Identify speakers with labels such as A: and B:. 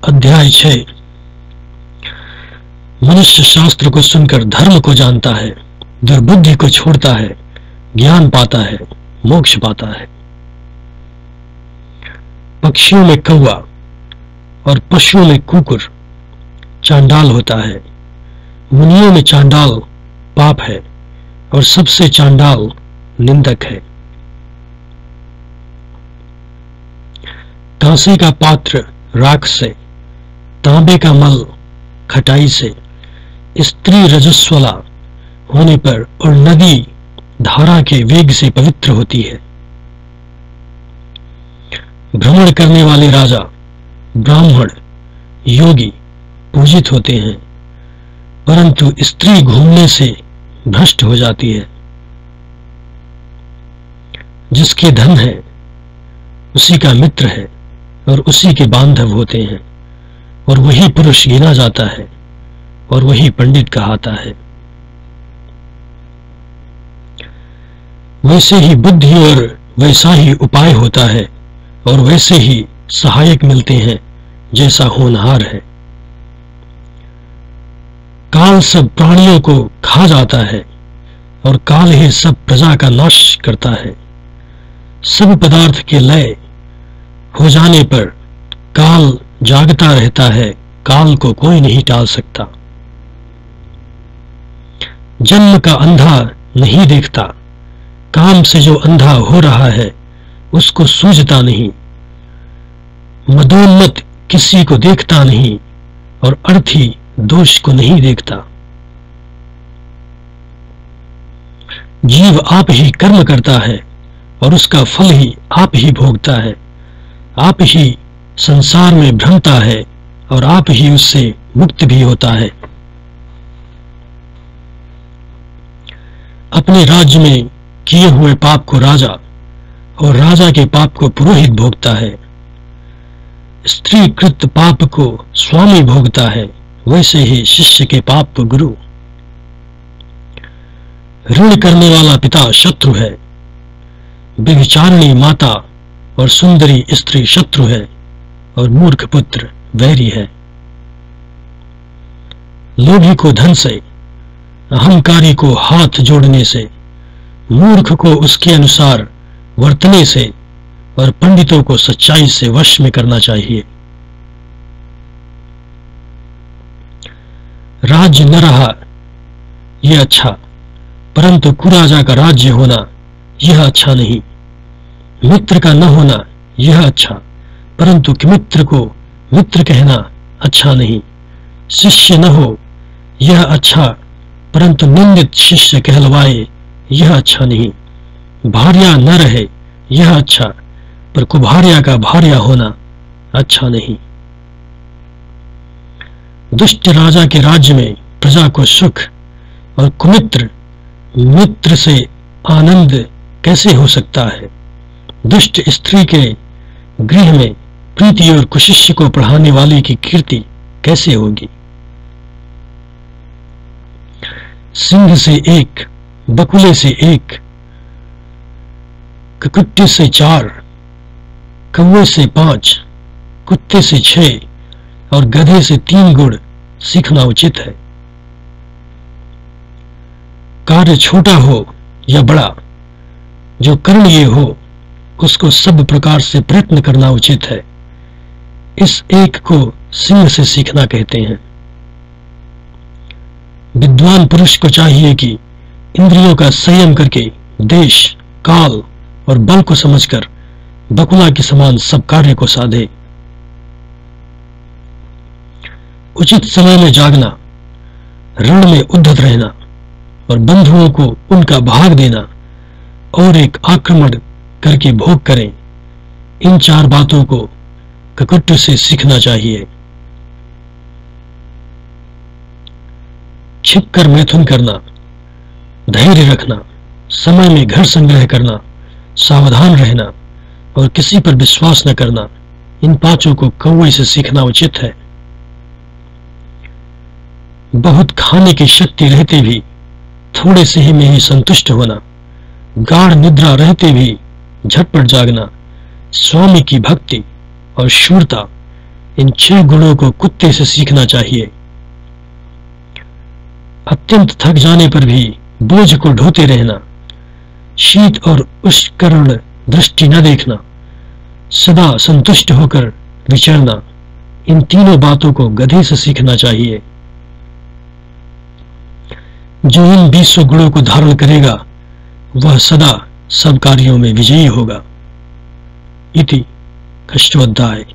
A: अध्याय 6। मनुष्य शास्त्र को सुनकर धर्म को जानता है, दुर्बुद्धि को छोड़ता है, ज्ञान पाता है, मोक्ष पाता है। पक्षियों में कौवा और पशुओं में कुकुर चांडाल होता है। मुनियों में चांडाल पाप है और सबसे चांडाल निंदक है। कांसे का पात्र राख से, तांबे का मल खटाई से, स्त्री रजस्वला होने पर और नदी धारा के वेग से पवित्र होती है। भ्रमण करने वाले राजा, ब्राह्मण, योगी पूजित होते हैं, परंतु स्त्री घूमने से भ्रष्ट हो जाती है। जिसके धन है उसी का मित्र है और उसी के बांधव होते हैं, और वही पुरुष गिना जाता है और वही पंडित कहाता है। वैसे ही बुद्धि और वैसा ही उपाय होता है और वैसे ही सहायक मिलते हैं जैसा होनहार है। काल सब प्राणियों को खा जाता है और काल ही सब प्रजा का नाश करता है। सब पदार्थ के लय हो जाने पर काल जागता रहता है, काल को कोई नहीं टाल सकता। जन्म का अंधा नहीं देखता, काम से जो अंधा हो रहा है उसको सूझता नहीं। मदोन्मत किसी को देखता नहीं और अर्थी दोष को नहीं देखता। जीव आप ही कर्म करता है और उसका फल ही आप ही भोगता है। आप ही संसार में भ्रमता है और आप ही उससे मुक्त भी होता है। अपने राज्य में किए हुए पाप को राजा और राजा के पाप को पुरोहित भोगता है। स्त्रीकृत पाप को स्वामी भोगता है, वैसे ही शिष्य के पाप को गुरु। ऋण करने वाला पिता शत्रु है, व्यभिचारिणी माता और सुंदरी स्त्री शत्रु है और मूर्ख पुत्र वैरी है। लोभी को धन से, अहंकारी को हाथ जोड़ने से, मूर्ख को उसके अनुसार वर्तने से और पंडितों को सच्चाई से वश में करना चाहिए। राज्य न रहा यह अच्छा, परंतु कुराजा का राज्य होना यह अच्छा नहीं। मित्र का न होना यह अच्छा, परंतु मित्र को मित्र कहना अच्छा नहीं। शिष्य न हो यह अच्छा, परंतु निंदित शिष्य कहलवाए यह अच्छा नहीं। भार्या न रहे यह अच्छा, पर कुभार्या का भार्या होना अच्छा नहीं। दुष्ट राजा के राज्य में प्रजा को सुख और कुमित्र मित्र से आनंद कैसे हो सकता है। दुष्ट स्त्री के गृह में प्रीति और कुशिष्य को पढ़ाने वाले की कीर्ति कैसे होगी। सिंह से एक, बकुले से एक, कुक्कुटे से 4, कौवे से 5, कुत्ते से 6 और गधे से 3 गुण सीखना उचित है। कार्य छोटा हो या बड़ा, जो करणीय हो उसको सब प्रकार से प्रयत्न करना उचित है। इस एक को सिंह से सीखना कहते हैं। विद्वान पुरुष को चाहिए कि इंद्रियों का संयम करके देश, काल और बल को समझकर बकुला के समान सब कार्य को साधे। उचित समय में जागना, रण में उद्धत रहना और बंधुओं को उनका भाग देना और एक आक्रमण करके भोग करें, इन 4 बातों को कुक्कुट से सीखना चाहिए। छिपकर मैथुन करना, धैर्य रखना, समय में घर संग्रह करना, सावधान रहना और किसी पर विश्वास न करना, इन 5 को कौवे से सीखना उचित है। बहुत खाने की शक्ति रहते भी थोड़े से ही में ही संतुष्ट होना, गाढ़ निद्रा रहते भी झटपट जागना, स्वामी की भक्ति और शूरता, इन 6 गुणों को कुत्ते से सीखना चाहिए। अत्यंत थक जाने पर भी बोझ को ढोते रहना, शीत और उष्ण दृष्टि न देखना, सदा संतुष्ट होकर विचरना, इन तीनों बातों को गधे से सीखना चाहिए। जो इन 20 गुणों को धारण करेगा वह सदा सब कार्यों में विजयी होगा। इति 8वां अध्याय।